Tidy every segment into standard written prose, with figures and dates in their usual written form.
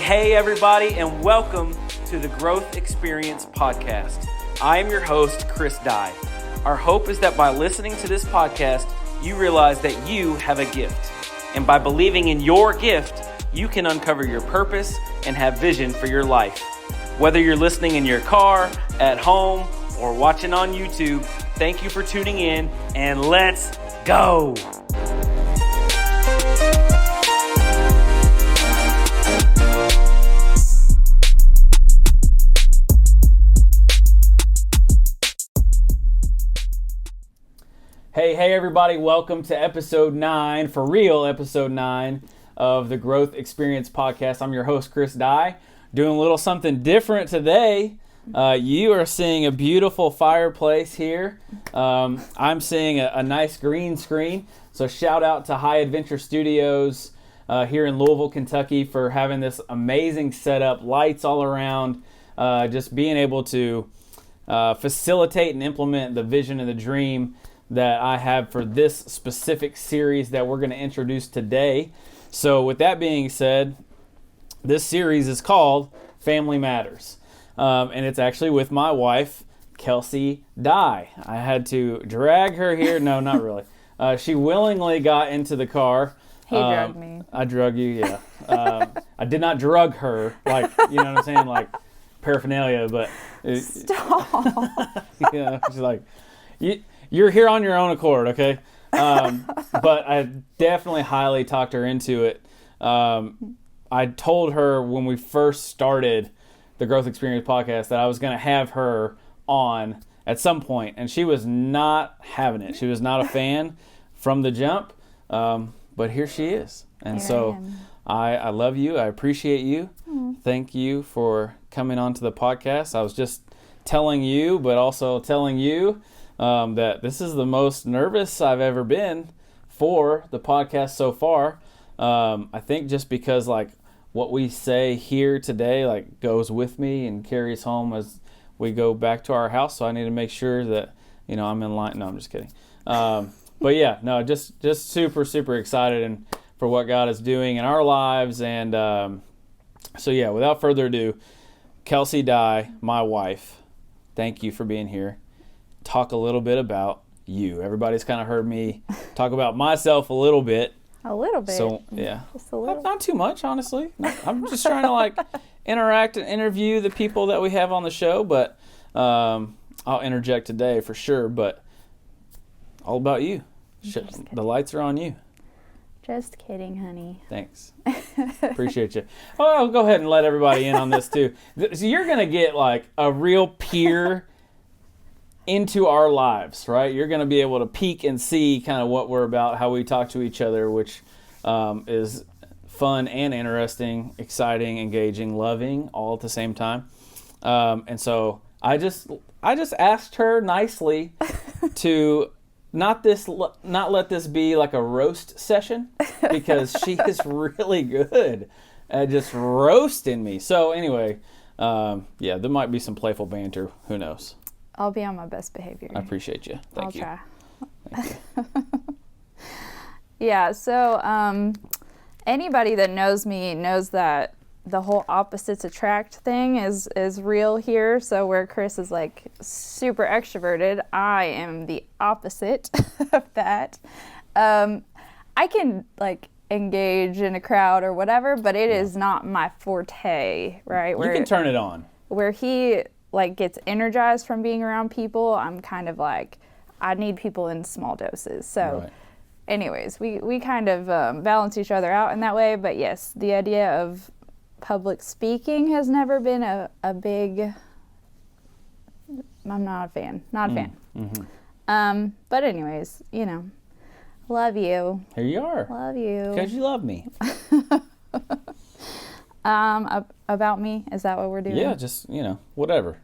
Hey everybody, and welcome to the Growth Experience Podcast. I am your host, Chris Dye. Our hope is that by listening to this podcast, you realize that you have a gift. And by believing in your gift, you can uncover your purpose and have vision for your life. Whether you're listening in your car, at home, or watching on YouTube, thank you for tuning in, and let's go! Hey everybody, welcome to episode 9, for real episode 9 of the Growth Experience Podcast. I'm your host, Chris Dye, doing a little something different today. You are seeing a beautiful fireplace here. I'm seeing a nice green screen, so shout out to High Adventure Studios here in Louisville, Kentucky for having this amazing setup, lights all around, just being able to facilitate and implement the vision and the dream that I have for this specific series that we're going to introduce today. So with that being said, this series is called Family Matters. And it's actually with my wife, Kelsey Dye. I had to drag her here. No, not really. She willingly got into the car. He drugged me. I drug you, yeah. I did not drug her, like, you know what I'm saying, like paraphernalia, but... Stop. Yeah, she's like... You're here on your own accord, okay? But I definitely highly talked her into it. I told her when we first started the Growth Experience Podcast that I was going to have her on at some point, and she was not having it. She was not a fan from the jump, but here she is. And so I love you. I appreciate you. Thank you for coming onto the podcast. I was just telling you, but also telling you, that this is the most nervous I've ever been for the podcast so far. I think just because like what we say here today like goes with me and carries home as we go back to our house. So I need to make sure that, you know, I'm in line. No, I'm just kidding. But yeah, no, just super, super excited and for what God is doing in our lives. And so yeah, without further ado, Kelsey Dye, my wife, thank you for being here. Talk a little bit about you. Everybody's kind of heard me talk about myself a little bit. A little bit. So, yeah. Just a little. Not too much, honestly. I'm just trying to like interact and interview the people that we have on the show, but I'll interject today for sure, but all about you. The lights are on you. Just kidding, honey. Thanks. Appreciate you. Oh, I'll go ahead and let everybody in on this too. So you're going to get like a real peer into our lives, right? You're going to be able to peek and see kind of what we're about, how we talk to each other, which is fun and interesting, exciting, engaging, loving, all at the same time. And so I just asked her nicely to not let this be like a roast session, because she is really good at just roasting me. So anyway, yeah, there might be some playful banter. Who knows? I'll be on my best behavior. I appreciate you. Thank you. I'll try. Thank you. Yeah, so anybody that knows me knows that the whole opposites attract thing is real here. So where Chris is like super extroverted, I am the opposite of that. I can like engage in a crowd or whatever, but it is not my forte, right? You can turn it on. Where he like gets energized from being around people, I'm kind of like, I need people in small doses. So right. Anyways, we kind of balance each other out in that way. But yes, the idea of public speaking has never been a big, I'm not a fan. Mm-hmm. But anyways, you know, love you. Here you are. Love you. Because you love me. About me? Is that what we're doing? Yeah, just, you know, whatever.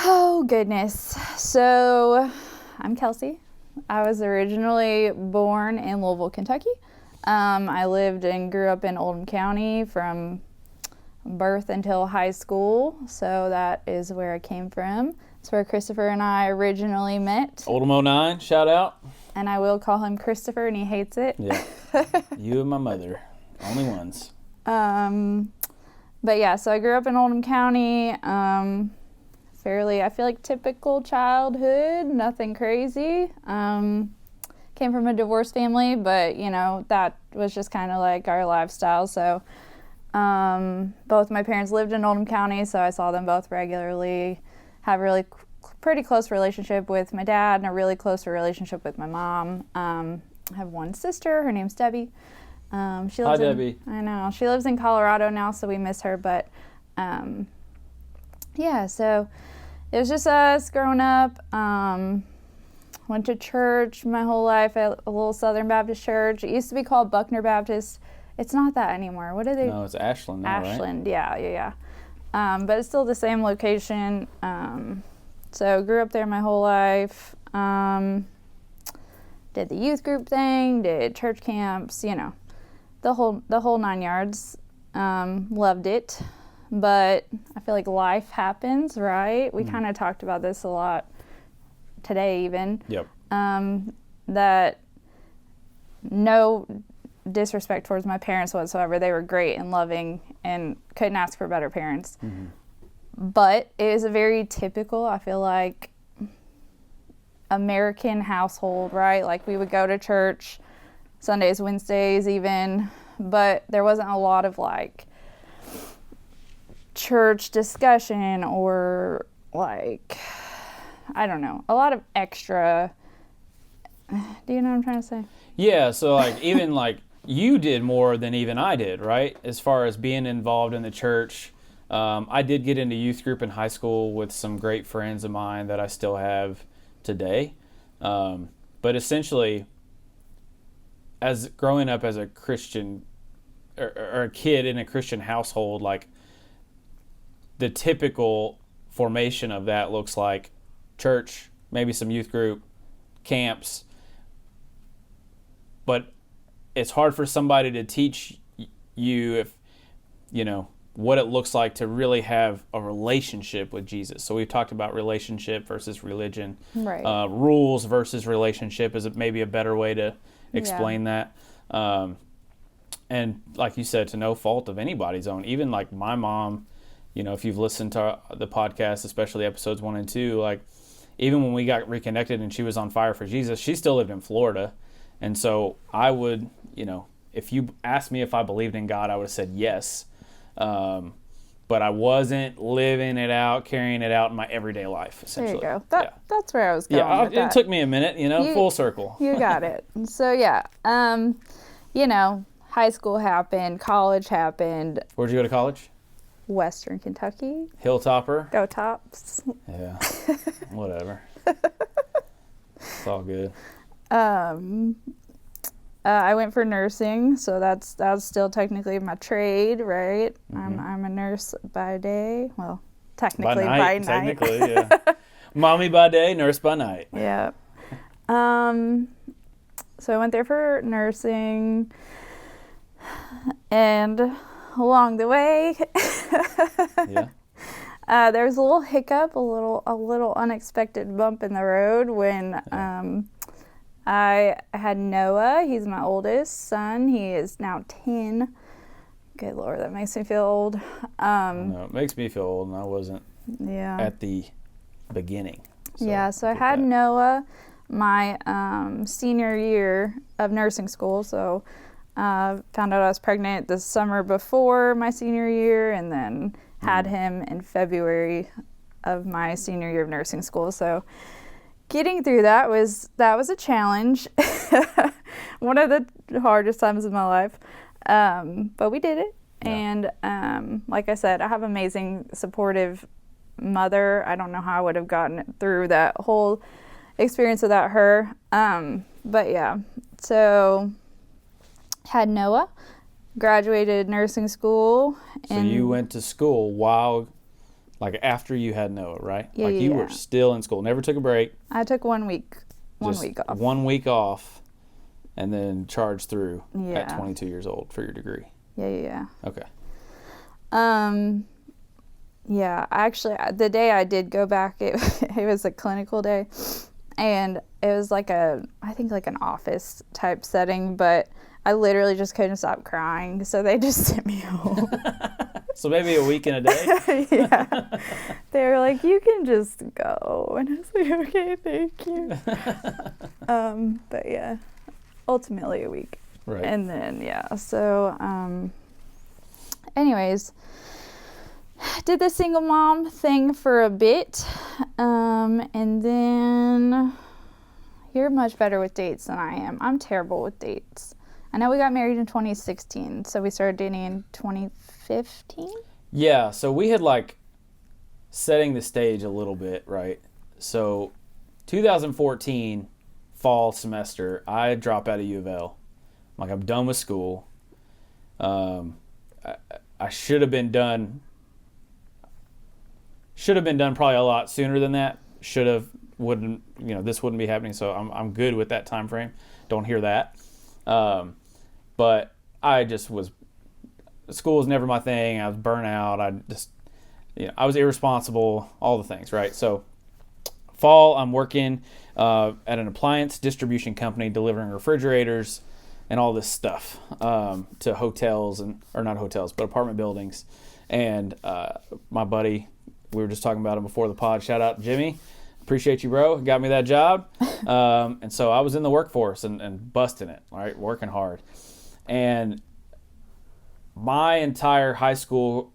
Oh, goodness. So, I'm Kelsey. I was originally born in Louisville, Kentucky. I lived and grew up in Oldham County from birth until high school. So, that is where I came from. It's where Christopher and I originally met. Oldham 09, shout out. And I will call him Christopher, and he hates it. Yeah. You and my mother. Only ones. But yeah, so I grew up in Oldham County. Fairly, I feel like typical childhood, nothing crazy. Came from a divorced family, but that was just kind of like our lifestyle. So both my parents lived in Oldham County, so I saw them both regularly. Have a really pretty close relationship with my dad and a really close relationship with my mom. I have one sister. Her name's Debbie. She lives Debbie. I know. She lives in Colorado now, so we miss her. But yeah, so it was just us growing up. Went to church my whole life at a little Southern Baptist church. It used to be called Buckner Baptist. It's not that anymore. What are they? No, it's Ashland now, Ashland, right? Yeah. But it's still the same location. So grew up there my whole life. Did the youth group thing, did church camps, the whole 9 yards. Loved it. But I feel like life happens, right? We kind of talked about this a lot today even. Yep. That no disrespect towards my parents whatsoever. They were great and loving and couldn't ask for better parents. Mm-hmm. But it was a very typical, I feel like, American household, right? Like we would go to church Sundays, Wednesdays even, but there wasn't a lot of like church discussion or like, I don't know, a lot of extra. Do you know what I'm trying to say? Yeah, so like even like you did more than even I did, right? As far as being involved in the church. I did get into youth group in high school with some great friends of mine that I still have today. But essentially, as growing up as a Christian or a kid in a Christian household, like the typical formation of that looks like church, maybe some youth group, camps. But it's hard for somebody to teach you if, what it looks like to really have a relationship with Jesus. So we've talked about relationship versus religion. Right. Rules versus relationship is maybe a better way to explain that. And like you said, to no fault of anybody's own. Even like my mom, if you've listened to the podcast, especially episodes 1 and 2, like even when we got reconnected and she was on fire for Jesus, she still lived in Florida. And so I would, if you asked me if I believed in God, I would have said yes. But I wasn't living it out, carrying it out in my everyday life, essentially. There you go. That's where I was going with that. It took me a minute, full circle. You got it. So, yeah, high school happened, college happened. Where'd you go to college? Western Kentucky. Hilltopper. Go Tops. Yeah, whatever. It's all good. I went for nursing, so that's still technically my trade, right? Mm-hmm. I'm a nurse by day. Well, technically by night. Technically, yeah. Mommy by day, nurse by night. Yeah. So I went there for nursing, and along the way, there was a little hiccup, a little unexpected bump in the road when I had Noah. He's my oldest son. He is now 10. Good Lord, that makes me feel old. No, it makes me feel old, and I wasn't at the beginning. So I had Noah my senior year of nursing school. So found out I was pregnant the summer before my senior year, and then had him in February of my senior year of nursing school. So getting through that was a challenge. One of the hardest times of my life. But we did it. Yeah. And like I said, I have amazing, supportive mother. I don't know how I would have gotten through that whole experience without her. But yeah, so had Noah, graduated nursing school. So you went to school while, like after you had Noah, right? Yeah, you were still in school, never took a break. I took 1 week. One week off. 1 week off, and then charged through at 22 years old for your degree. Yeah. Okay. Yeah, actually, the day I did go back, it was a clinical day, and it was like I think an office type setting, but I literally just couldn't stop crying, so they just sent me home. So maybe a week and a day? Yeah. They were like, you can just go. And I was like, okay, thank you. But yeah, ultimately a week. Right. And then, yeah, so anyways, did the single mom thing for a bit. And then you're much better with dates than I am. I'm terrible with dates. I know we got married in 2016, so we started dating in 2015? Yeah, so we had like setting the stage a little bit, right? So 2014 fall semester, I drop out of U of L. I'm done with school. I should have been done probably a lot sooner than that. Wouldn't, this wouldn't be happening, so I'm good with that time frame. Don't hear that. But I just school was never my thing. I was burnt out. I was irresponsible, all the things, right? So fall, I'm working at an appliance distribution company delivering refrigerators and all this stuff to hotels, or not hotels, but apartment buildings. And my buddy, we were just talking about him before the pod, shout out Jimmy. Appreciate you, bro. Got me that job. And so I was in the workforce and busting it, right? Working hard. And my entire high school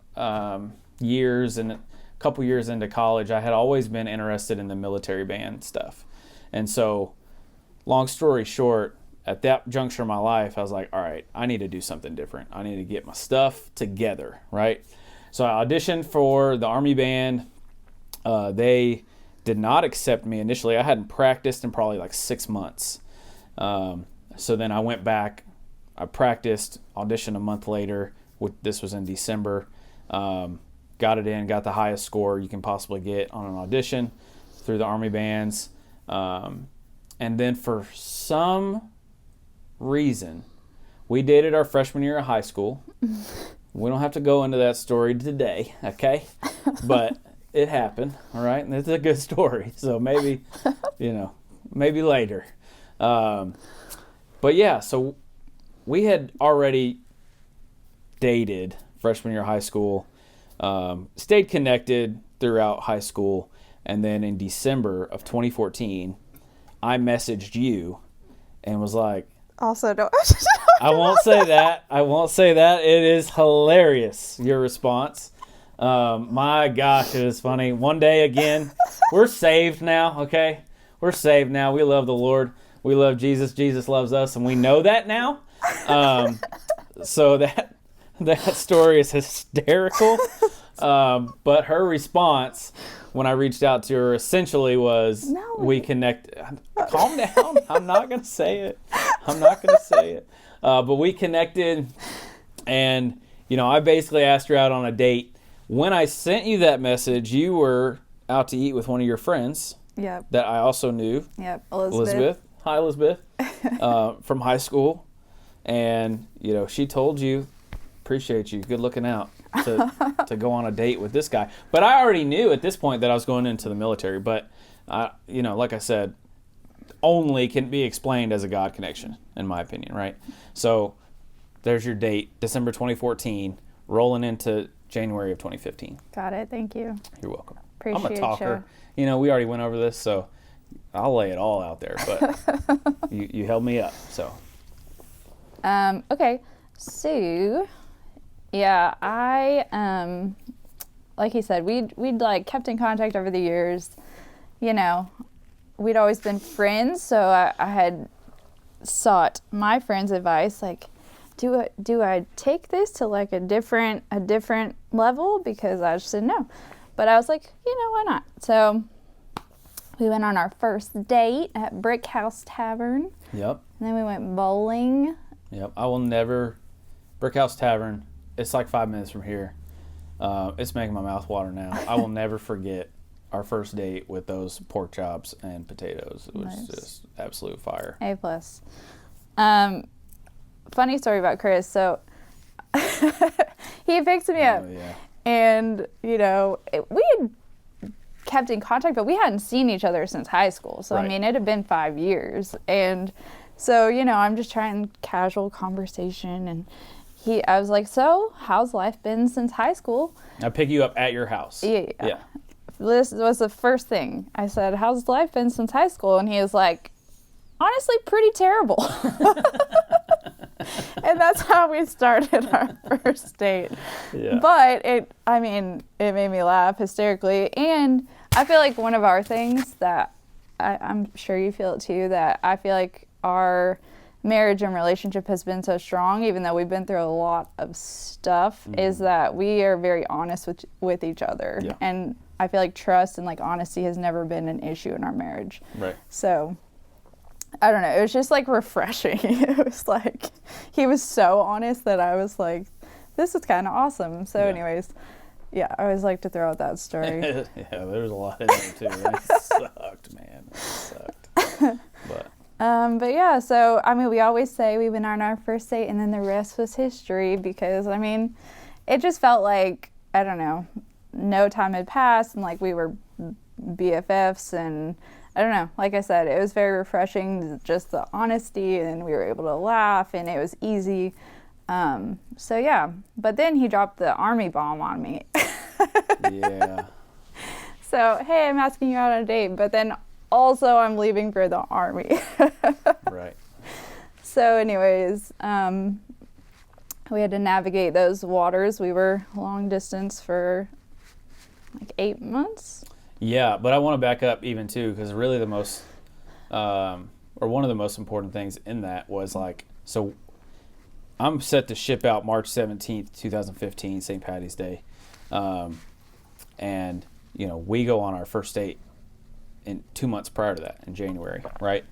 years and a couple years into college, I had always been interested in the military band stuff. And so, long story short, at that juncture of my life, I was like, all right, I need to do something different. I need to get my stuff together, right? So I auditioned for the Army band. They did not accept me initially. I hadn't practiced in probably like 6 months. So then I went back. I practiced, auditioned a month later. This was in December. Got it in, got the highest score you can possibly get on an audition through the Army bands. And then for some reason, we dated our freshman year of high school. We don't have to go into that story today, okay? But it happened, all right? And it's a good story. So maybe, maybe later. But yeah, so we had already dated freshman year of high school, stayed connected throughout high school, and then in December of 2014, I messaged you and was like, also, don't. I won't say that. It is hilarious, your response. My gosh, it is funny. One day again, we're saved now, okay? We're saved now. We love the Lord. We love Jesus. Jesus loves us, and we know that now. So that story is hysterical. But her response when I reached out to her essentially was, No. we connect. Calm down. I'm not going to say it. But we connected, and, I basically asked her out on a date. When I sent you that message, you were out to eat with one of your friends. Yep. That I also knew. Yep. Elizabeth. Hi, Elizabeth. From high school. And, she told you, appreciate you, good looking out, to go on a date with this guy. But I already knew at this point that I was going into the military. But, like I said, only can be explained as a God connection, in my opinion, right? So there's your date, December 2014, rolling into January of 2015. Got it. Thank you. You're welcome. Appreciate I'm a talker. you. We already went over this, so I'll lay it all out there. But you held me up, so. Okay. So, yeah, I, like he said, we'd like kept in contact over the years. We'd always been friends, so I had sought my friend's advice, like, do I take this to like a different level? Because I just didn't know. But I was like, why not? So we went on our first date at Brick House Tavern. Yep. And then we went bowling. Yep. I will never. Brick House Tavern. It's like 5 minutes from here. It's making my mouth water now. I will never forget our first date with those pork chops and potatoes. It was just absolute fire. A+. Funny story about Chris. So he picked me up. Oh, yeah. And, we had kept in contact, but we hadn't seen each other since high school. So, Right. I mean, it had been 5 years. And So, I'm just trying casual conversation, and I was like, so how's life been since high school? I pick you up at your house. Yeah. This was the first thing I said, how's life been since high school? And he was like, honestly, pretty terrible. And that's how we started our first date. Yeah. But it made me laugh hysterically. And I feel like one of our things that I'm sure you feel it too, that I feel like our marriage and relationship has been so strong, even though we've been through a lot of stuff, is that we are very honest with each other. Yeah. And I feel like trust and like honesty has never been an issue in our marriage. Right. So I don't know. It was just like refreshing. It was like he was so honest that I was like, this is kind of awesome. So anyways, yeah, I always like to throw out that story. Yeah, there's a lot in there too. It sucked, man. It sucked. But yeah, so we always say we went on our first date and then the rest was history, because it just felt like, I don't know, no time had passed and like we were BFFs, and I don't know, like I said, it was very refreshing, just the honesty, and we were able to laugh and it was easy. So yeah, but then he dropped the army bomb on me. Yeah. So, hey, I'm asking you out on a date, but then also I'm leaving for the army. Right. So anyways, we had to navigate those waters. We were long distance for like 8 months. Yeah, but I want to back up even too, because really the most, or one of the most important things in that was like, so I'm set to ship out March 17th, 2015, St. Patty's Day. And, we go on our first date in 2 months prior to that, in January, right?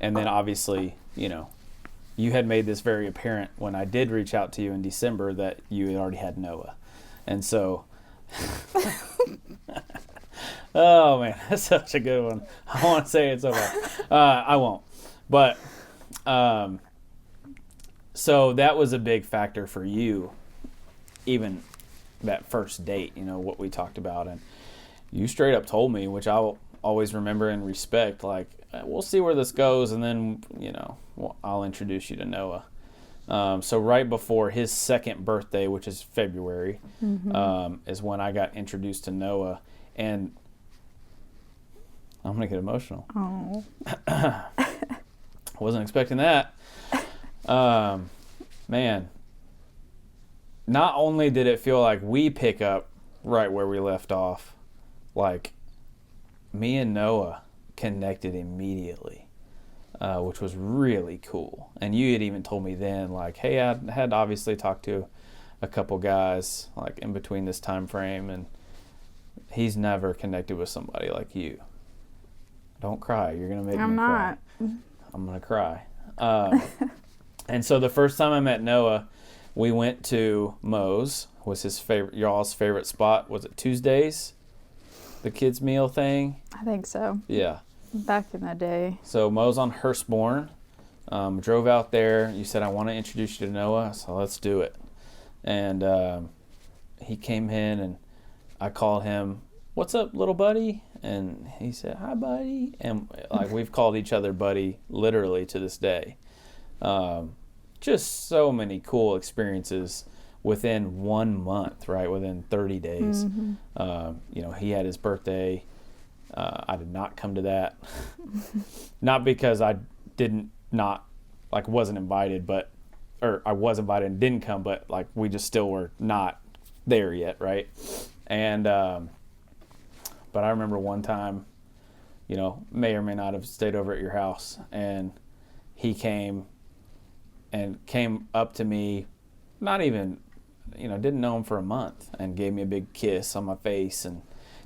And then obviously, you had made this very apparent when I did reach out to you in December that you had already had Noah. And so, oh man, that's such a good one. I want to say it so bad. I won't. But, so that was a big factor for you, even that first date, what we talked about. And you straight up told me, which I'll always remember and respect, like, we'll see where this goes, and then, I'll introduce you to Noah. So right before his second birthday, which is February, is when I got introduced to Noah. And I'm going to get emotional. Oh. Wasn't expecting that. Man, not only did it feel like we pick up right where we left off, like me and Noah connected immediately, which was really cool. And you had even told me then, like, hey, I had obviously talked to a couple guys like in between this time frame, and he's never connected with somebody like you. Don't cry. You're going to make me cry. I'm going to cry. And so the first time I met Noah, we went to Moe's, was his favorite, y'all's favorite spot. Was it Tuesdays? The kids' meal thing? I think so. Yeah. Back in the day. So Moe's on Hurstbourne. Drove out there. You said, I want to introduce you to Noah, so let's do it. And he came in, and I called him, what's up, little buddy? And he said, hi, buddy. And like we've called each other buddy literally to this day. Just so many cool experiences within 1 month, right? Within 30 days. Mm-hmm. He had his birthday. I did not come to that. Not because I wasn't invited, or I was invited and didn't come, but like we just still were not there yet, right? And but I remember one time, may or may not have stayed over at your house, and he came up to me, not even, didn't know him for a month, and gave me a big kiss on my face, and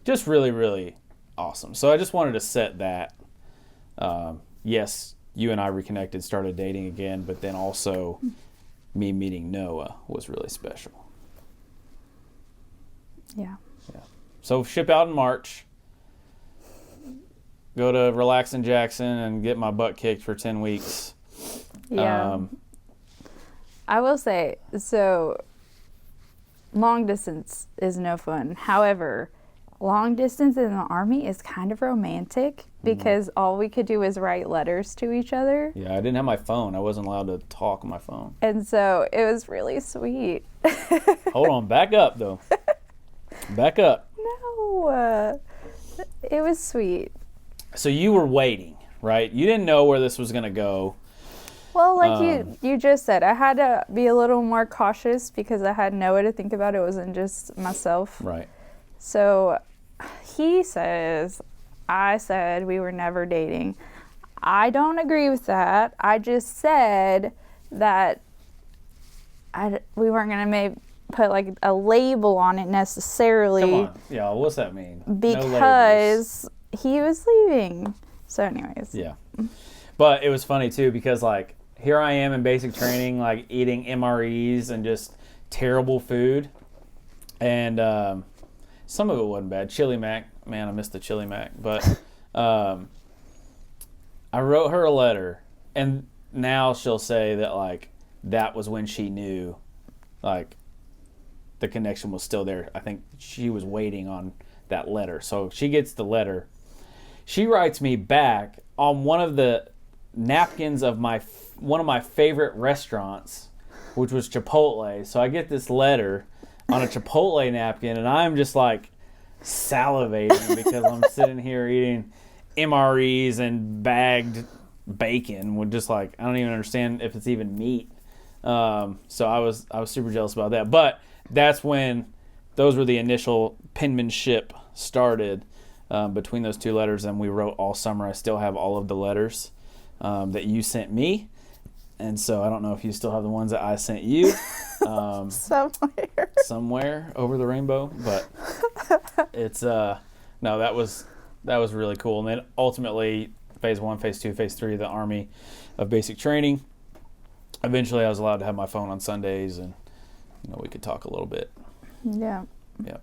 just really, really awesome. So I just wanted to set that. Yes, you and I reconnected, started dating again, but then also me meeting Noah was really special. Yeah. So ship out in March. Go to Relax in Jackson and get my butt kicked for 10 weeks. Yeah. I will say, so long distance is no fun. However, long distance in the Army is kind of romantic because all we could do was write letters to each other. Yeah, I didn't have my phone. I wasn't allowed to talk on my phone. And so it was really sweet. Hold on, back up though. Back up. No, it was sweet. So you were waiting, right? You didn't know where this was going to go. Well, like you just said, I had to be a little more cautious because I had no way to think about it. It wasn't just myself. Right. So he says, I said we were never dating. I don't agree with that. I just said that we weren't going to put like a label on it necessarily. Come on. Yeah, what's that mean? Because he was leaving. So anyways. Yeah. But it was funny too because like here I am in basic training, like eating MREs and just terrible food. And some of it wasn't bad. Chili Mac. Man, I missed the Chili Mac. But I wrote her a letter. And now she'll say that like that was when she knew like the connection was still there. I think she was waiting on that letter. So she gets the letter. She writes me back on one of the napkins of one of my favorite restaurants, which was Chipotle. So I get this letter on a Chipotle napkin, and I'm just like salivating because I'm sitting here eating MREs and bagged bacon with just like, I don't even understand if it's even meat. So I was super jealous about that. But that's when those were the initial penmanship started between those two letters, and we wrote all summer. I still have all of the letters that you sent me, and so I don't know if you still have the ones that I sent you somewhere over the rainbow, but it's no, that was really cool. And then ultimately phase 1, phase 2, phase 3 of the Army of basic training. Eventually I was allowed to have my phone on Sundays, and we could talk a little bit. Yeah. Yeah.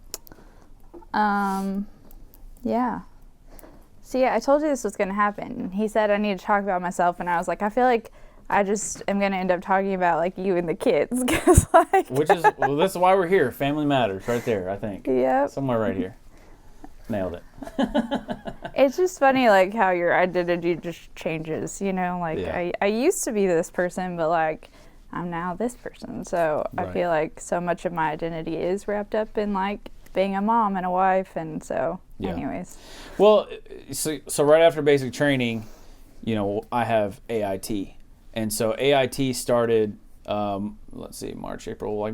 So yeah, I told you this was going to happen. He said I need to talk about myself, and I was like, I feel like I just am going to end up talking about like you and the kids, cause like. This is why we're here. Family matters, right there. I think. Yep. Somewhere right here. Nailed it. It's just funny, like how your identity just changes. Like Yeah. I used to be this person, but like I'm now this person. So Right. I feel like so much of my identity is wrapped up in like being a mom and a wife, and so Yeah. anyways. Well, so right after basic training, I have AIT. And so AIT started, March, April, like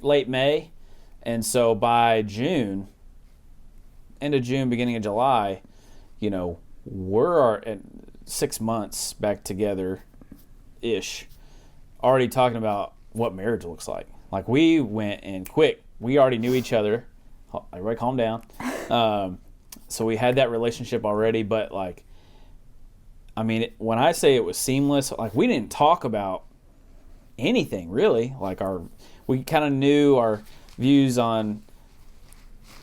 late May. And so by June, end of June, beginning of July, we're at 6 months back together-ish, already talking about what marriage looks like. Like we went in quick. We already knew each other. Everybody calm down. So we had that relationship already, but like, I mean, when I say it was seamless, like we didn't talk about anything really. Like we kind of knew our views on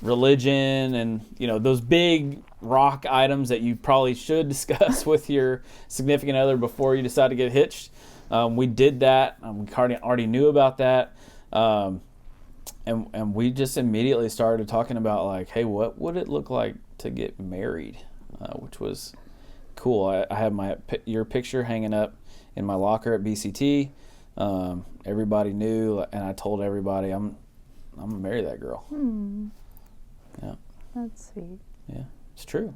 religion and, those big rock items that you probably should discuss with your significant other before you decide to get hitched. We did that. We already knew about that. And we just immediately started talking about like, hey, what would it look like to get married? Which was cool. I have your picture hanging up in my locker at BCT. Everybody knew, and I told everybody I'm gonna marry that girl. Yeah. That's sweet. Yeah, it's true.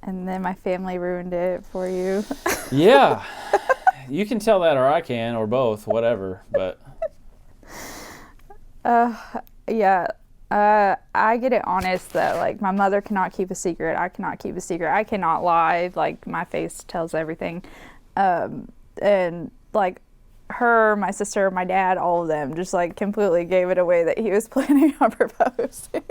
And then my family ruined it for you. Yeah. You can tell that, or I can, or both, whatever, but. Yeah. I get it honest though. Like my mother cannot keep a secret. I cannot keep a secret. I cannot lie. Like my face tells everything. And like her, my sister, my dad, all of them just like completely gave it away that he was planning on proposing.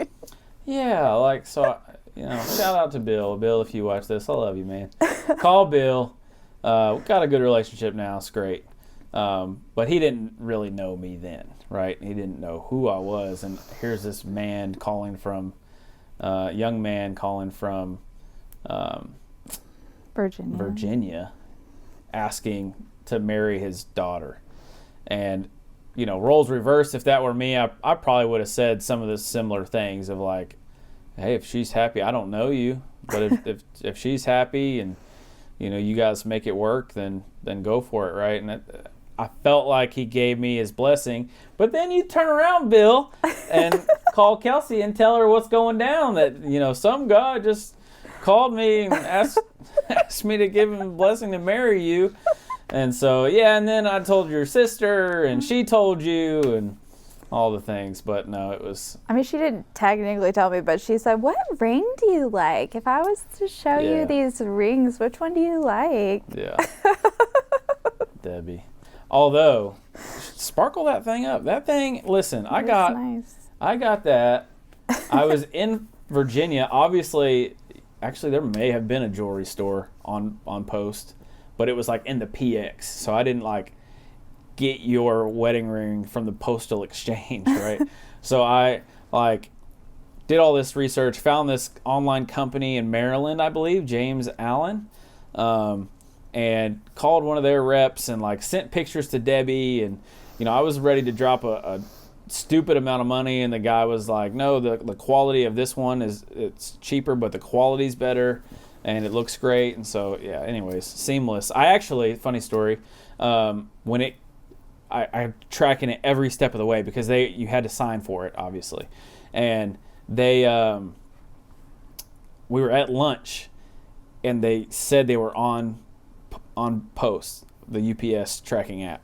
Yeah, like, so, shout out to Bill. Bill, if you watch this, I love you, man. Call Bill. We've got a good relationship now. It's great. But he didn't really know me then, right? He didn't know who I was. And here's this man calling from, young man calling from Virginia, asking to marry his daughter. And, roles reversed, if that were me, I probably would have said some of the similar things of like, hey, if she's happy, I don't know you, but if she's happy and you guys make it work, then go for it, right? And I felt like he gave me his blessing, but then you turn around, Bill, and call Kelsey and tell her what's going down. That some guy just called me and asked me to give him a blessing to marry you. And so, and then I told your sister, and she told you, and all the things. But no, it was... I mean, she didn't technically tell me, but she said, what ring do you like? If I was to show you these rings, which one do you like? Yeah. Debbie. Although, sparkle that thing up. That thing, listen, I got that. I was in Virginia. Obviously, actually, there may have been a jewelry store on post. But it was like in the PX, so I didn't like get your wedding ring from the postal exchange, right? So I like did all this research, found this online company in Maryland, I believe, James Allen, and called one of their reps and like sent pictures to Debbie, and I was ready to drop a stupid amount of money, and the guy was like, no, the quality of this one it's cheaper, but the quality's better. And it looks great, and so anyways, seamless. I actually, funny story, when I tracking it every step of the way because you had to sign for it, obviously, and we were at lunch, and they said they were on post, the UPS tracking app,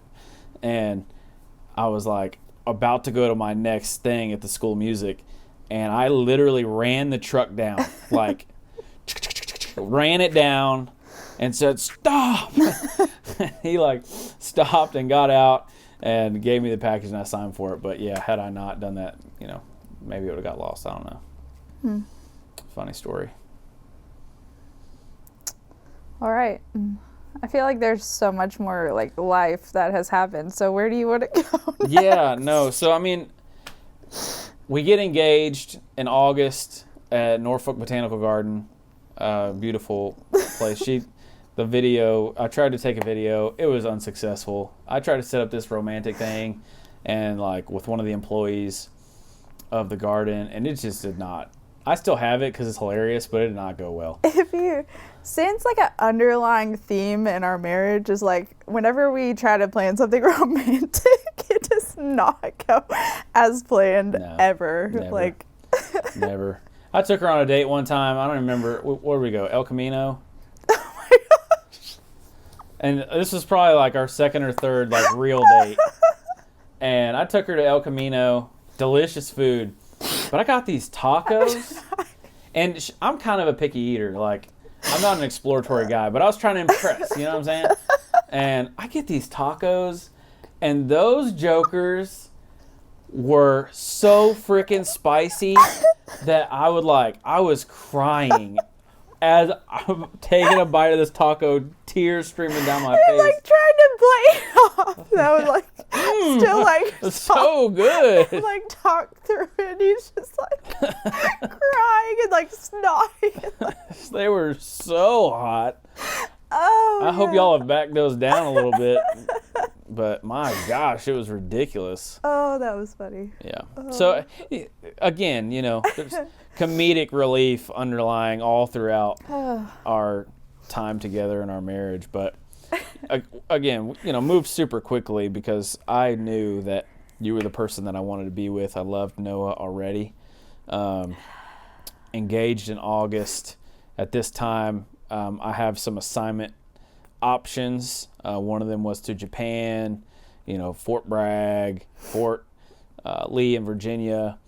and I was like about to go to my next thing at the School of Music, and I literally ran the truck down like. Ran it down and said, stop. He like stopped and got out and gave me the package, and I signed for it. But had I not done that, maybe it would have got lost. I don't know. Funny story. All right. I feel like there's so much more like life that has happened. So where do you want to go next? So I mean, we get engaged in August at Norfolk Botanical Garden. Beautiful place. The video, I tried to take a video. It was unsuccessful. I tried to set up this romantic thing and like with one of the employees of the garden, and it just did not. I still have it because it's hilarious, but it did not go well. Since like an underlying theme in our marriage is like whenever we try to plan something romantic, it does not go as planned ever. Never. Like never. I took her on a date one time. I don't remember. Where did we go? El Camino? Oh my gosh. And this was probably like our second or third like real date. And I took her to El Camino. Delicious food. But I got these tacos. And I'm kind of a picky eater. Like, I'm not an exploratory guy, but I was trying to impress. You know what I'm saying? And I get these tacos. And those jokers were so freaking spicy that I was crying as I'm taking a bite of this taco, tears streaming down my face. Like trying to play it off. That was like still like so good. Like talk through it. And he's just like crying and like snotting. They were so hot. Oh, I hope y'all have backed those down a little bit. But my gosh, it was ridiculous. Oh, that was funny. Yeah. Oh. So again, there's comedic relief underlying all throughout our time together in our marriage. But again, moved super quickly because I knew that you were the person that I wanted to be with. I loved Noah already. Engaged in August. At this time, I have some assignment options. One of them was to Japan, Fort Bragg, Fort Lee in Virginia,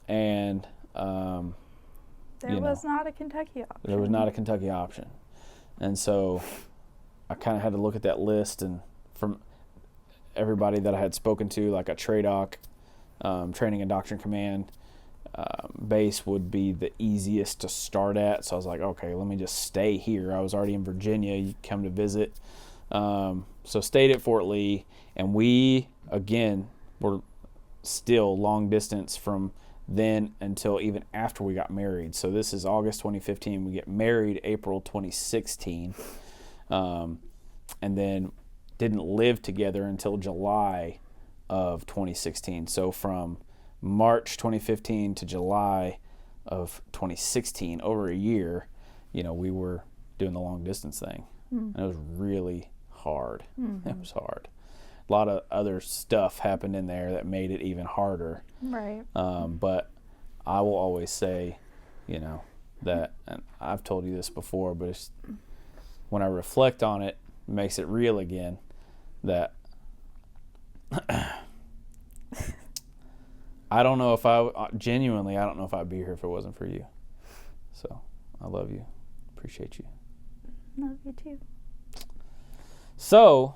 and there was not a Kentucky option. There was not a Kentucky option. And so I kind of had to look at that list, and from everybody that I had spoken to, like a TRADOC, Training and Doctrine Command, base would be the easiest to start at. So I was like, okay, let me just stay here. I was already in Virginia. You come to visit. So stayed at Fort Lee, and we, again, were still long distance from then until even after we got married. So this is August 2015. We get married April 2016, and then didn't live together until July of 2016. So from March 2015 to July of 2016, over a year, we were doing the long distance thing. And it was really hard. It was hard. A lot of other stuff happened in there that made it even harder. Right. But I will always say, that, and I've told you this before, but when I reflect on it, it makes it real again, that I don't know if I don't know if I'd be here if it wasn't for you. So I love you. Appreciate you. Love you too. So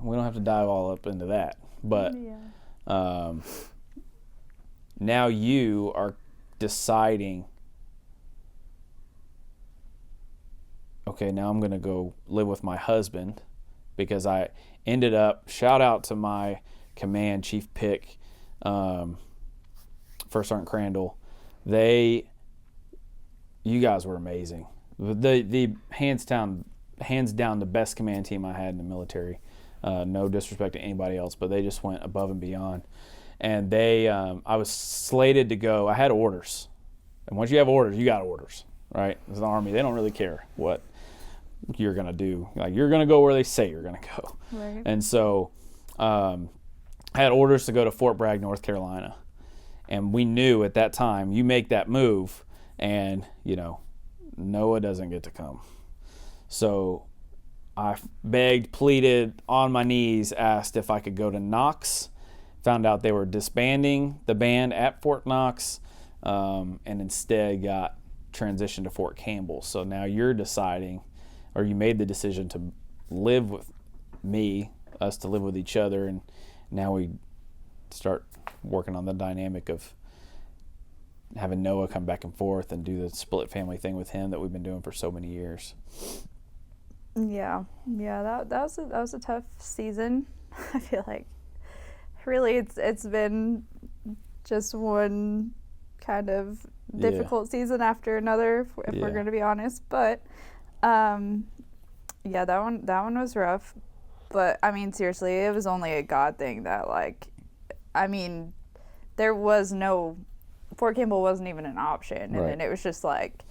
we don't have to dive all up into that, but now you are deciding, okay, now I'm going to go live with my husband, because I ended up, shout out to my command chief pick, First Sergeant Crandall. You guys were amazing. The hands down the best command team I had in the military. No disrespect to anybody else, but they just went above and beyond. And I was slated to go. I had orders, and once you have orders, you got orders, right? As the Army, they don't really care what you're gonna do. Like, you're gonna go where they say you're gonna go. Right. And so, I had orders to go to Fort Bragg, North Carolina, and we knew at that time, you make that move, and Noah doesn't get to come. So I begged, pleaded, on my knees, asked if I could go to Knox. Found out they were disbanding the band at Fort Knox, and instead got transitioned to Fort Campbell. So now you're deciding, or you made the decision to live with me, us to live with each other, and now we start working on the dynamic of having Noah come back and forth and do the split family thing with him that we've been doing for so many years. Yeah, that was a tough season. I feel like really it's been just one kind of difficult season after another, if we're going to be honest. But that one was rough. But I mean, seriously, it was only a God thing that, there was no, Fort Campbell wasn't even an option, and then it was just like,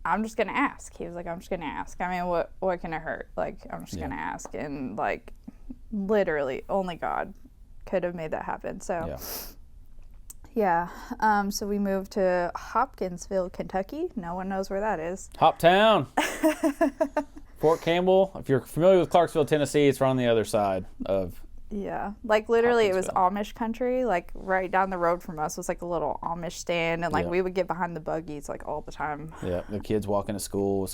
I'm just gonna ask. He was like, I'm just gonna ask. I mean, what can it hurt? Like, I'm just gonna ask, and literally only God could have made that happen. So so we moved to Hopkinsville, Kentucky. No one knows where that is. Hop Town. Fort Campbell. If you're familiar with Clarksville, Tennessee, it's on the other side of. Yeah, literally it was Amish country. Right down the road from us was a little Amish stand, and we would get behind the buggies all the time. Yeah, the kids walking to school,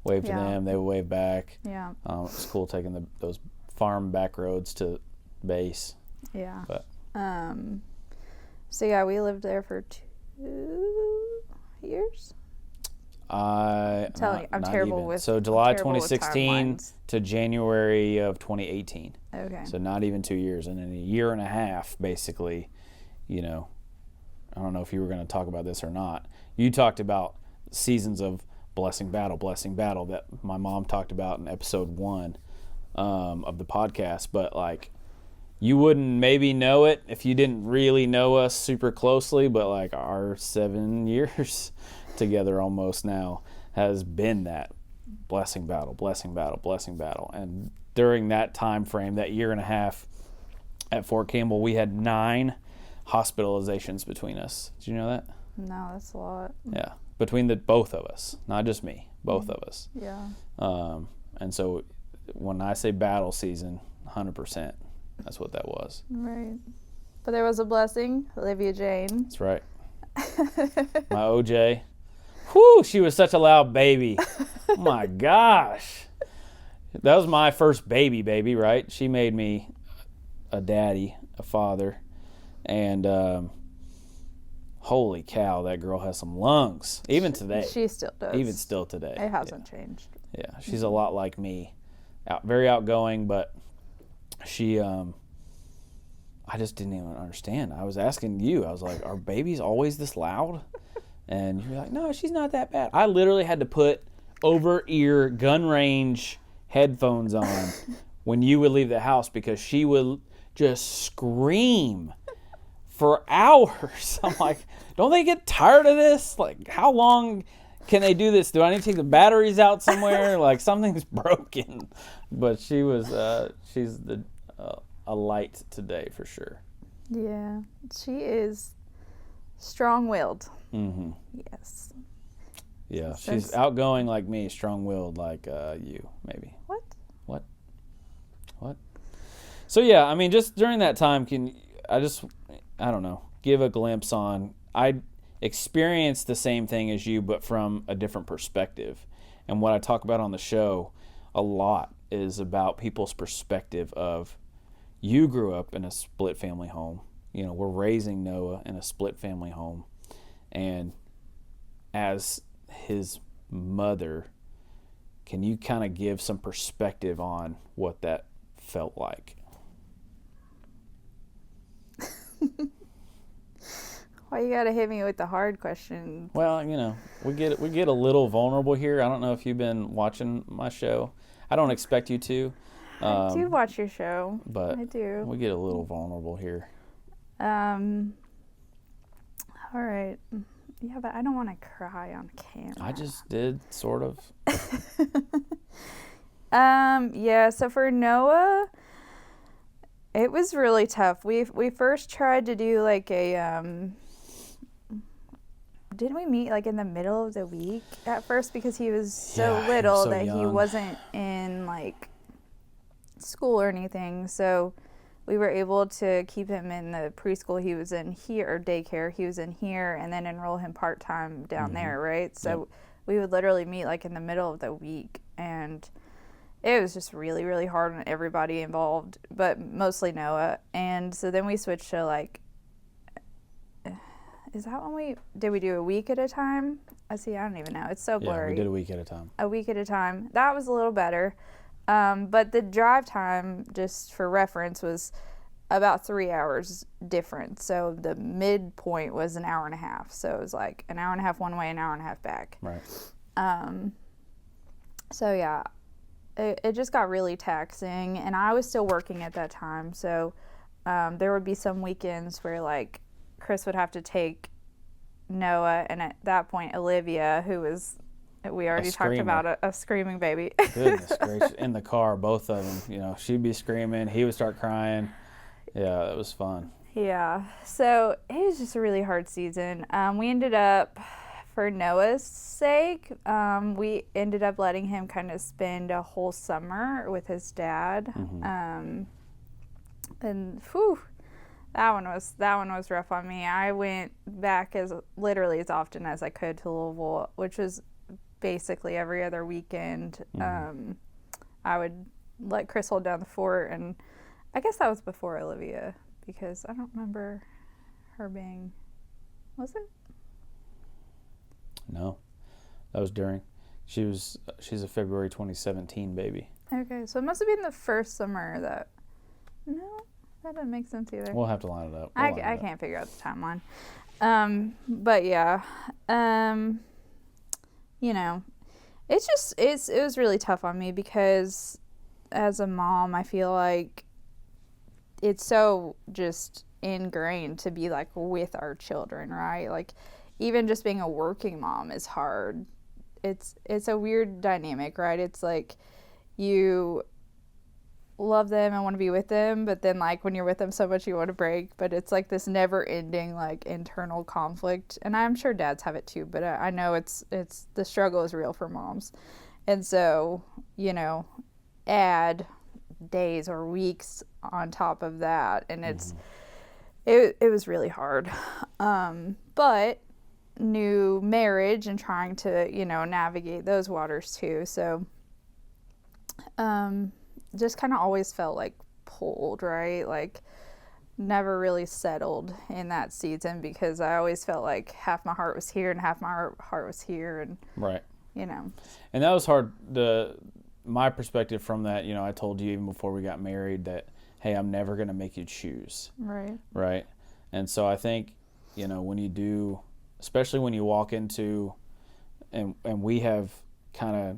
wave to them, they would wave back. Yeah. It's cool taking those farm back roads to base. Yeah. But. So we lived there for 2 years. I'm terrible with. So July 2016 to January of 2018. Okay. So not even 2 years, and in a year and a half, basically, I don't know if you were going to talk about this or not. You talked about seasons of blessing battle that my mom talked about in episode 1 of the podcast. But you wouldn't maybe know it if you didn't really know us super closely. But our 7 years together almost now has been that blessing battle. And during that time frame, that year and a half at Fort Campbell, we had 9 hospitalizations between us. Did you know that? No, that's a lot. Yeah, between both of us, not just me, both of us. Yeah. And so when I say battle season, 100%, that's what that was. Right. But there was a blessing, Olivia Jane. That's right. My OJ. Whew, she was such a loud baby. Oh my gosh. That was my first baby, right? She made me a daddy, a father. And holy cow, that girl has some lungs. Even today. She still does. Even still today. It hasn't changed. Yeah, she's a lot like me. Very outgoing, but she, I just didn't even understand. I was asking you, I was like, are babies always this loud? And you're like, no, she's not that bad. I literally had to put over-ear gun range headphones on when you would leave the house because she would just scream for hours. I'm like, don't they get tired of this? Like, how long can they do this? Do I need to take the batteries out somewhere? Like, something's broken. But she's a light today for sure. Yeah, she is strong-willed. Mm-hmm. Yes. Yeah, she's outgoing like me, strong-willed like you, maybe. What? So yeah, I mean, just during that time, I don't know, give a glimpse on, I experienced the same thing as you, but from a different perspective. And what I talk about on the show a lot is about people's perspective of, you grew up in a split family home. You know, we're raising Noah in a split family home. And as his mother, can you kind of give some perspective on what that felt like? Why you gotta hit me with the hard question? Well, you know, we get a little vulnerable here. I don't know if you've been watching my show. I don't expect you to. I do watch your show. But I do. We get a little vulnerable here. All right. Yeah, but I don't want to cry on camera. I just did, sort of. Yeah, so for Noah, it was really tough. We first tried to do like a didn't we meet like in the middle of the week at first because he was so little that he wasn't in like school or anything. So we were able to keep him in the preschool he was in here, or daycare he was in here, and then enroll him part-time down there, right? So we would literally meet like in the middle of the week, and it was just really, really hard on everybody involved, but mostly Noah. And so then we switched to like, is that when we do a week at a time? I don't even know. It's so blurry. Yeah, we did a week at a time. A week at a time. That was a little better. But the drive time, just for reference, was about 3 hours different. So the midpoint was an hour and a half. So it was like an hour and a half one way, an hour and a half back. Right. So yeah, it just got really taxing, and I was still working at that time. So there would be some weekends where like Chris would have to take Noah, and at that point Olivia, who was, we already talked about a screaming baby. Goodness gracious. In the car, both of them, you know, she'd be screaming, he would start crying. Yeah, it was fun. Yeah, so it was just a really hard season. We ended up, for Noah's sake, we ended up letting him kind of spend a whole summer with his dad. Mm-hmm. And whew, that one was rough on me. I went back literally as often as I could to Louisville, which was basically every other weekend. Mm-hmm. I would let Chris hold down the fort, and I guess that was before Olivia, because I don't remember her being, was it? No, that was during. She's a February 2017 baby. Okay, so it must have been the first summer that, no, that doesn't make sense either. We'll have to line it up. I can't figure out the timeline. But yeah, you know, it was really tough on me because as a mom, I feel like it's so just ingrained to be like with our children, right? Like even just being a working mom is hard. It's a weird dynamic, right? It's like you love them and want to be with them, but then like when you're with them so much you want to break, but it's like this never ending like internal conflict. And I'm sure dads have it too, but I know it's the struggle is real for moms. And so, you know, add days or weeks on top of that, and it was really hard. But new marriage and trying to, you know, navigate those waters too. So just kind of always felt like pulled, right? Like never really settled in that season because I always felt like half my heart was here and half my heart was here, and right, you know. And that was hard. My perspective from that, you know, I told you even before we got married that, hey, I'm never going to make you choose. Right. And so I think, you know, when you do, especially when you walk into, and we have kind of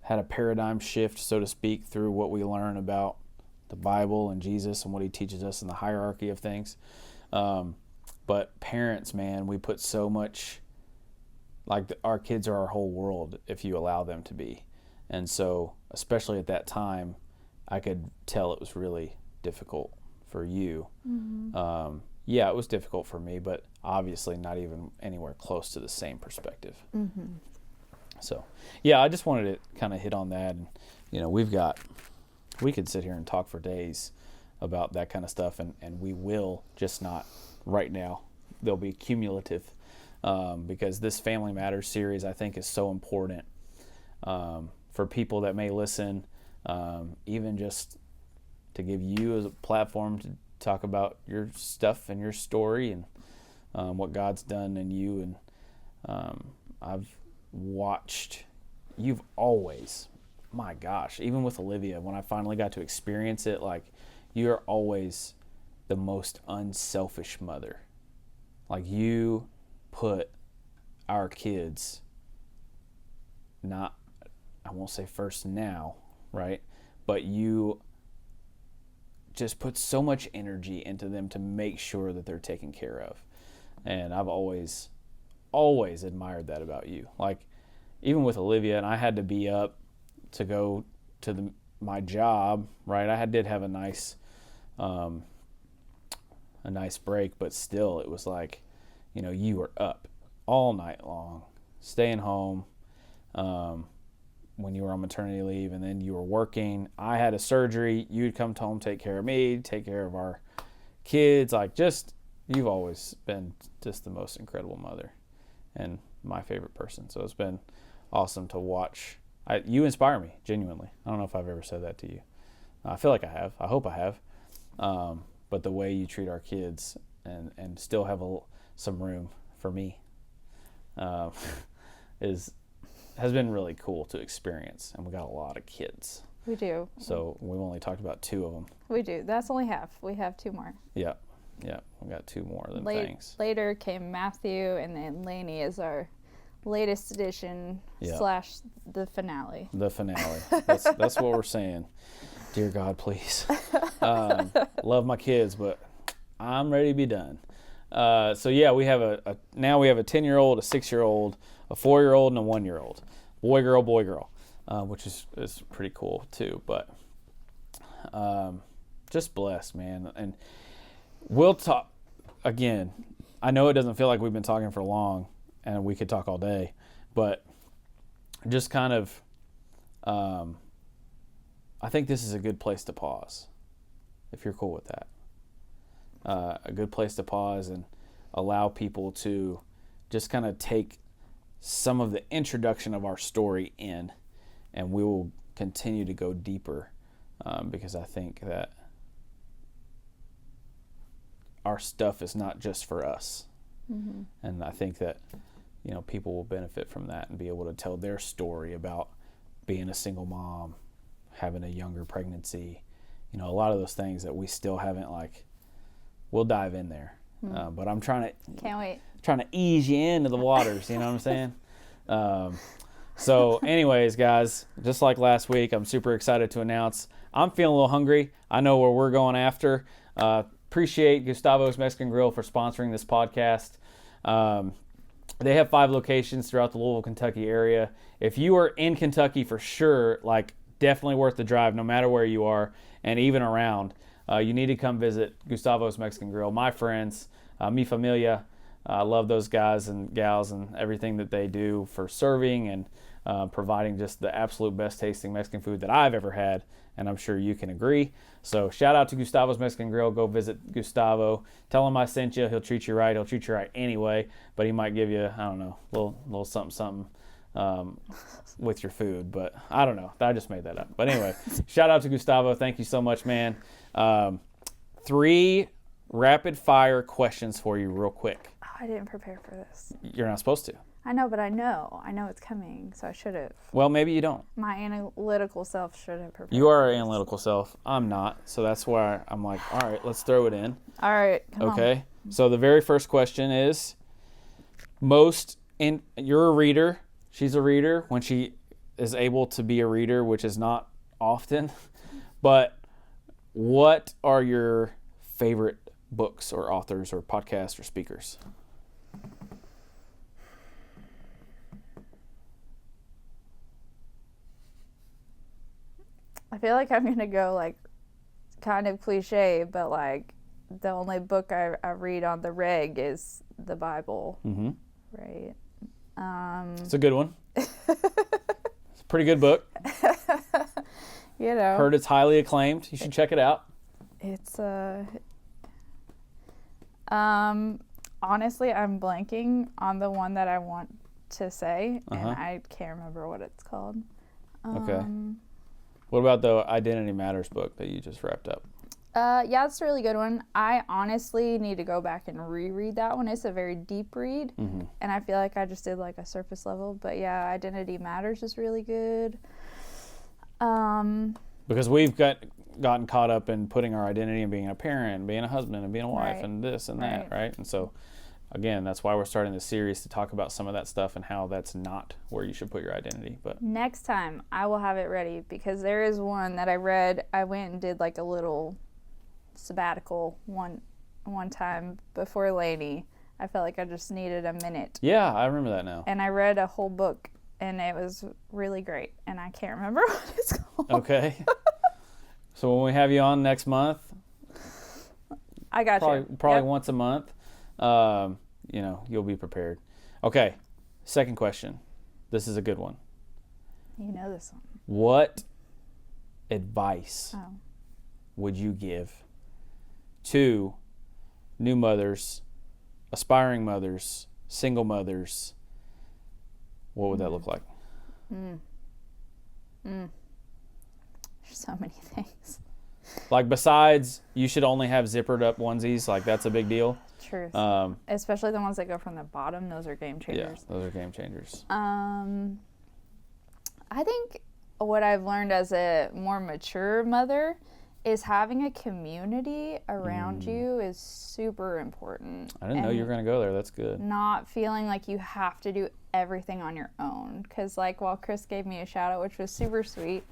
had a paradigm shift, so to speak, through what we learn about the Bible and Jesus and what he teaches us in the hierarchy of things. But parents, man, we put so much, like our kids are our whole world if you allow them to be. And so, especially at that time, I could tell it was really difficult for you. Mm-hmm. Yeah, it was difficult for me, but obviously not even anywhere close to the same perspective. Mm-hmm. So, yeah, I just wanted to kind of hit on that. And, you know, we could sit here and talk for days about that kind of stuff, and we will, just not right now. They'll be cumulative, because this Family Matters series, I think, is so important for people that may listen, even just to give you a platform to talk about your stuff and your story and what God's done in you. And I've watched, you've always, my gosh, even with Olivia, when I finally got to experience it, like, you're always the most unselfish mother. Like, you put our kids, not, I won't say first now, right? But you just put so much energy into them to make sure that they're taken care of. And I've always admired that about you. Like, even with Olivia, and I had to be up to go to my job, right? I did have a nice break, but still, it was like, you know, you were up all night long, staying home when you were on maternity leave, and then you were working. I had a surgery. You'd come home, take care of me, take care of our kids. Like, just, you've always been just the most incredible mother and my favorite person. So it's been awesome to watch. You inspire me, genuinely. I don't know if I've ever said that to you. I feel like I have. I hope I have. But the way you treat our kids and still have some room for me has been really cool to experience. And we got a lot of kids. We do. So we've only talked about 2 of them. We do. That's only half. We have 2 more. Yeah. We got 2 more of them things. Later came Matthew, and then Lainey is our latest edition / the finale. The finale. That's what we're saying. Dear God, please. Love my kids, but I'm ready to be done. So yeah, we have now we have a 10-year-old, a 6-year-old, a 4-year-old, and a 1-year-old. Boy, girl, which is pretty cool too. But just blessed, man. And we'll talk again. I know it doesn't feel like we've been talking for long, and we could talk all day, but just kind of, I think this is a good place to pause, if you're cool with that. A good place to pause and allow people to just kind of take some of the introduction of our story in, and we will continue to go deeper, because I think that our stuff is not just for us. Mm-hmm. And I think that, you know, people will benefit from that and be able to tell their story about being a single mom, having a younger pregnancy, you know, a lot of those things that we still haven't, like, we'll dive in there. But I'm trying to ease you into the waters, you know what I'm saying? So anyways, guys, just like last week, I'm super excited to announce I'm feeling a little hungry. I know where we're going after. Appreciate Gustavo's Mexican Grill for sponsoring this podcast. They have 5 locations throughout the Louisville, Kentucky area. If you are in Kentucky, for sure, like, definitely worth the drive, no matter where you are, and even around. You need to come visit Gustavo's Mexican Grill. My friends, mi familia, I love those guys and gals and everything that they do for serving and providing just the absolute best tasting Mexican food that I've ever had, and I'm sure you can agree. So shout out to Gustavo's Mexican Grill. Go visit Gustavo. Tell him I sent you. He'll treat you right. He'll treat you right anyway, but he might give you, I don't know, a little something with your food, but I don't know. I just made that up. But anyway, shout out to Gustavo. Thank you so much, man. 3 rapid fire questions for you real quick. Oh, I didn't prepare for this. You're not supposed to. I know, but I know it's coming, so I should have. Well, maybe you don't. My analytical self should have prepared. You are an analytical self. I'm not, so that's why I'm like, all right, let's throw it in. All right, come okay. On. So the very first question is, you're a reader. She's a reader. When she is able to be a reader, which is not often, but what are your favorite books or authors or podcasts or speakers? I feel like I'm going to go like kind of cliche, but like the only book I read on the reg is the Bible. Mm-hmm. Right. It's a good one. It's a pretty good book. You know. Heard it's highly acclaimed. You should check it out. It's honestly, I'm blanking on the one that I want to say, and I can't remember what it's called. Okay. What about the Identity Matters book that you just wrapped up? Yeah, it's a really good one. I honestly need to go back and reread that one. It's a very deep read, and I feel like I just did like a surface level. But yeah, Identity Matters is really good. Because we've gotten caught up in putting our identity in being a parent, and being a husband, and being a wife, Right. and this and that, right? And so, again, that's why we're starting this series to talk about some of that stuff and how that's not where you should put your identity. But Next time, I will have it ready because there is one that I read. I went and did like a little sabbatical one time before Laney. I felt like I just needed a minute. yeah, I remember that now. And I read a whole book, and it was really great. And I can't remember what it's called. Okay. So when we have you on next month, I got you. Probably Yep. once a month, you'll be prepared. Okay, second question. This is a good one. You know this one. What advice Oh. would you give to new mothers, aspiring mothers, single mothers? What would that look like? There's so many things. Like, besides you should only have zippered up onesies, like that's a big deal. Truth. Um, Especially the ones that go from the bottom. Those are game yeah, changers. those are game changers. I think what I've learned as a more mature mother is having a community around you is super important. I didn't know you were going to go there. That's good. Not feeling like you have to do everything on your own. Because, like, while Chris gave me a shout out, which was super sweet,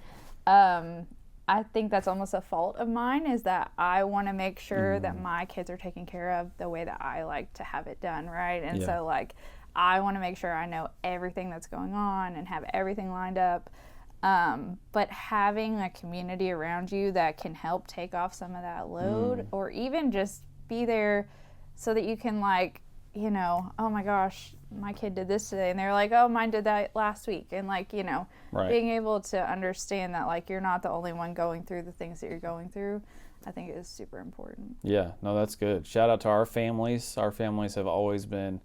I think that's almost a fault of mine is that I want to make sure that my kids are taken care of the way that I like to have it done, right? And so, like, I want to make sure I know everything that's going on and have everything lined up. But having a community around you that can help take off some of that load or even just be there so that you can, like, you know, oh my gosh, my kid did this today. And they're like, oh, mine did that last week. And, like, you know, being able to understand that, like, you're not the only one going through the things that you're going through, I think is super important. Yeah, no, that's good. Shout out to our families. Our families have always been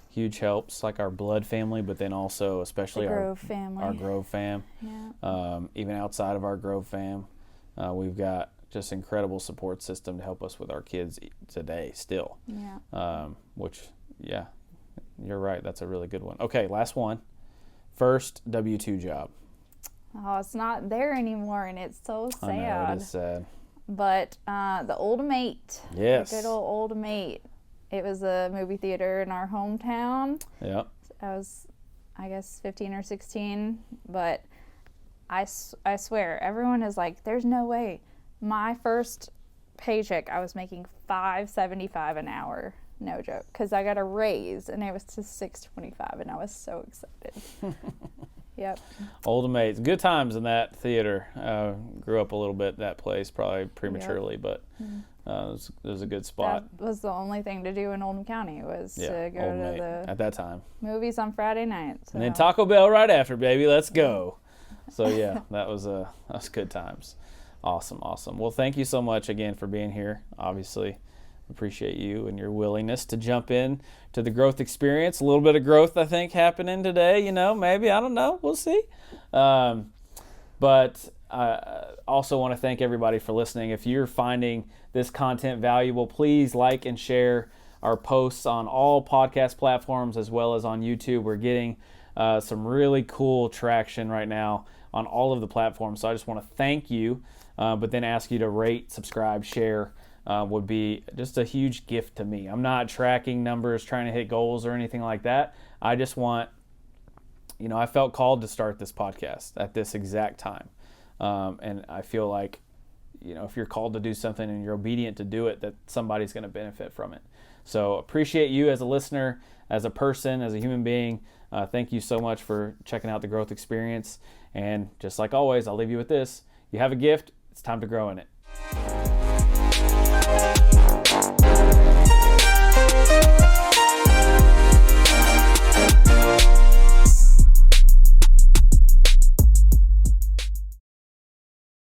huge helps, like our blood family, but then also especially The Grove family. our Grove fam. Yeah. Even outside of our Grove fam, we've got just incredible support system to help us with our kids today still. Yeah. Which, yeah, you're right. That's a really good one. Okay, last one. First W-2 job. Oh, it's not there anymore, and it's so sad. I know, it is sad. But the Old Mate. Yes. The good old Mate. It was a movie theater in our hometown. Yeah. I was, I guess, 15 or 16. But I swear, everyone is like, there's no way. My first paycheck, I was making $5.75 an hour. No joke. Because I got a raise, and it was to $6.25, and I was so excited. Yep. Old Mates. Good times in that theater. Grew up a little bit that place, probably prematurely, but it was a good spot. That was the only thing to do in Oldham County was to go Old to Mate the at that time. movies on Friday nights. And then Taco Bell right after, baby. Let's go. So yeah, that was good times. Awesome. Well, thank you so much again for being here. Obviously, appreciate you and your willingness to jump in to the growth experience. A little bit of growth, I think, happening today. You know, maybe, I don't know. We'll see. But I also want to thank everybody for listening. If you're finding this content valuable, please like and share our posts on all podcast platforms as well as on YouTube. We're getting some really cool traction right now on all of the platforms. So I just want to thank you, but then ask you to rate, subscribe, share. Would be just a huge gift to me. I'm not tracking numbers, trying to hit goals or anything like that. I just want I felt called to start this podcast at this exact time. And I feel like, if you're called to do something and you're obedient to do it, that somebody's going to benefit from it. So appreciate you as a listener, as a person, as a human being. Thank you so much for checking out the growth experience. And just like always, I'll leave you with this. You have a gift. It's time to grow in it.